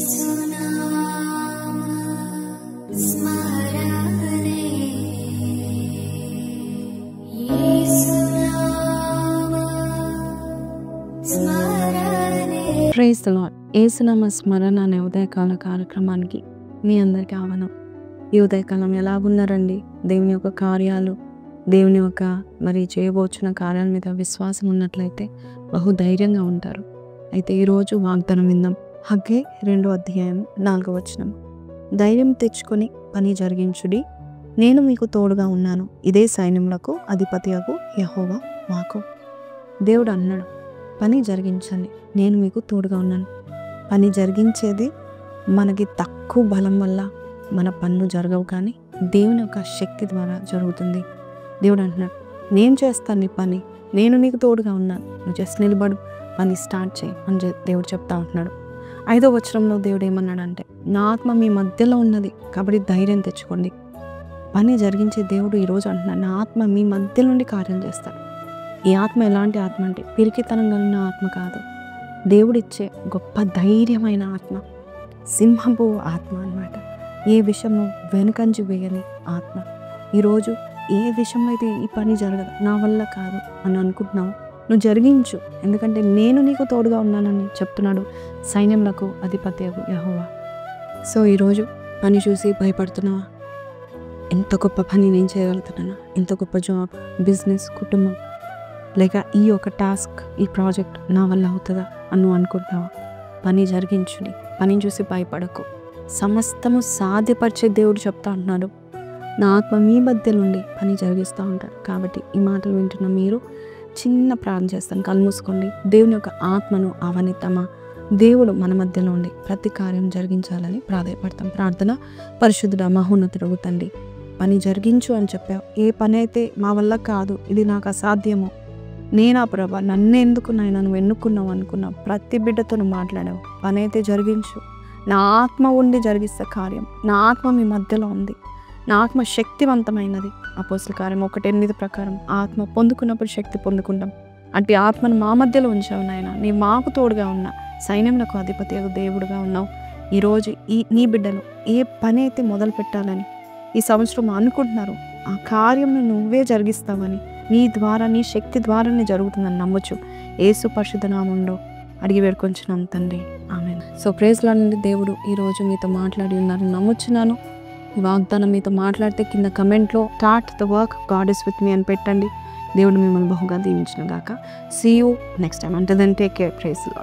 Praise the lord. యేసునామ స్మరణ అనే ఉదయకాల కార్యక్రమానికి మీ అందరికీ ఆహ్వానం. ఈ ఉదయకాలం ఎలాగున్నారండి? దేవుని యొక్క కార్యాలు, దేవుని యొక్క మరి చేయబోచున్న కార్యాల మీద విశ్వాసం ఉన్నట్లయితే బహుధైర్యంగా ఉంటారు. అయితే ఈరోజు వాగ్దానం విందాం. హగ్గై 2వ అధ్యాయం 4వ వచనం. ధైర్యం తెచ్చుకొని పని జరిగించుడి, నేను మీకు తోడుగా ఉన్నాను, ఇదే సైన్యములకు అధిపతియగు యెహోవా వాక్కు. దేవుడు అన్నాడు, పని జరిగించండి, నేను మీకు తోడుగా ఉన్నాను. పని జరిగించేది మనకి తక్కువ బలం వల్ల మన పనులు జరగవు, కానీ దేవుని యొక్క శక్తి ద్వారా జరుగుతుంది. దేవుడు అంటున్నాడు, నేను చేస్తాను నీ పని, నేను నీకు తోడుగా ఉన్నాను, నువ్వు జస్ట్ నిలబడు, పని స్టార్ట్ చేయి అని దేవుడు చెప్తా ఉంటున్నాడు. 5వ వచనంలో దేవుడు ఏమన్నాడంటే, నా ఆత్మ మీ మధ్యలో ఉన్నది కాబట్టి ధైర్యం తెచ్చుకోండి. పని జరిగించే దేవుడు ఈరోజు అంటున్నాడు, నా ఆత్మ మీ మధ్య నుండి కార్యం చేస్తాడు. ఈ ఆత్మ ఎలాంటి ఆత్మ అంటే పిరికితనం కలిగిన ఆత్మ కాదు, దేవుడిచ్చే గొప్ప ధైర్యమైన ఆత్మ, సింహపు ఆత్మ అన్నమాట. ఏ విషయంలో వెనుకంజి వేయని ఆత్మ. ఈరోజు ఏ విషయంలో అయితే ఈ పని జరగదు, నా వల్ల కాదు అని అనుకుంటున్నావు, నువ్వు జరిగించు, ఎందుకంటే నేను నీకు తోడుగా ఉన్నానని చెప్తున్నాడు సైన్యములకు అధిపతియగు యెహోవా. సో ఈరోజు పని చూసి భయపడుతున్నావా? ఎంత గొప్ప పని నేను చేయగలుగుతున్నానా, ఎంత గొప్ప జాబ్, బిజినెస్, కుటుంబం, లేక ఈ ఒక టాస్క్, ఈ ప్రాజెక్ట్ నా వల్ల అవుతుందా అని నువ్వు అనుకుంటున్నావా? పని జరిగించుడి, పనిని చూసి భయపడకు. సమస్తము సాధ్యపరిచే దేవుడు చెప్తా ఉంటున్నాడు, నా ఆత్మ మీ మధ్య నుండి పని జరిగిస్తూ ఉంటాడు. కాబట్టి ఈ మాటలు వింటున్న మీరు చిన్న ప్రార్థన చేస్తాను, కళ్ళు మూసుకోండి. దేవుని యొక్క ఆత్మను ఆహ్వానిద్దామా? దేవుడు మన మధ్యలో ఉండి ప్రతి కార్యం జరిగించాలని ప్రాధాయపడతాం. ప్రార్థన. పరిశుద్ధుడా, మహోన్నతుడగు తండ్రి, పని జరిగించు అని చెప్పావు. ఏ పని అయితే మా వల్ల కాదు, ఇది నాకు అసాధ్యమో, నేనా ప్రభా, నన్నెందుకు నాయన నువ్వు ఎన్నుకున్నావు అనుకున్నావు, ప్రతి బిడ్డతో నువ్వు మాట్లాడావు. పని అయితే జరిగించు, నా ఆత్మ ఉండి జరిగిస్తే కార్యం. నా ఆత్మ మీ మధ్యలో ఉంది, నా ఆత్మ శక్తివంతమైనది. అపోస్తలుల కార్యం 1:8 ప్రకారం ఆత్మ పొందుకున్నప్పుడు శక్తి పొందుకుంటాం. అంటే ఆత్మను మా మధ్యలో ఉంచావు నాయన, నీ మాకు తోడుగా ఉన్నా, సైన్యములకు అధిపతి దేవుడుగా ఉన్నావు. ఈరోజు నీ బిడ్డలు ఏ పని అయితే మొదలు పెట్టాలని ఈ సంవత్సరం అనుకుంటున్నారు, ఆ కార్యంను నువ్వే జరిగిస్తావని, నీ ద్వారా, నీ శక్తి ద్వారానే జరుగుతుందని నమ్మొచ్చు. యేసు పరిశుద్ధ నామములో అడిగి వేడుకొంచున్నాం తండ్రి, ఆమేన్. సో ప్రైజ్ లార్డ్ నుండి దేవుడు ఈరోజు మీతో మాట్లాడి ఉన్నారని నమ్ముచున్నాను. ఈ వాగ్దానం మీతో మాట్లాడితే కింద కమెంట్లో start the work, God is with me అని పెట్టండి. దేవుడు మిమ్మల్ని బహుగా దీవించును గాక. See you next time. అంటే then take care. Praise lord.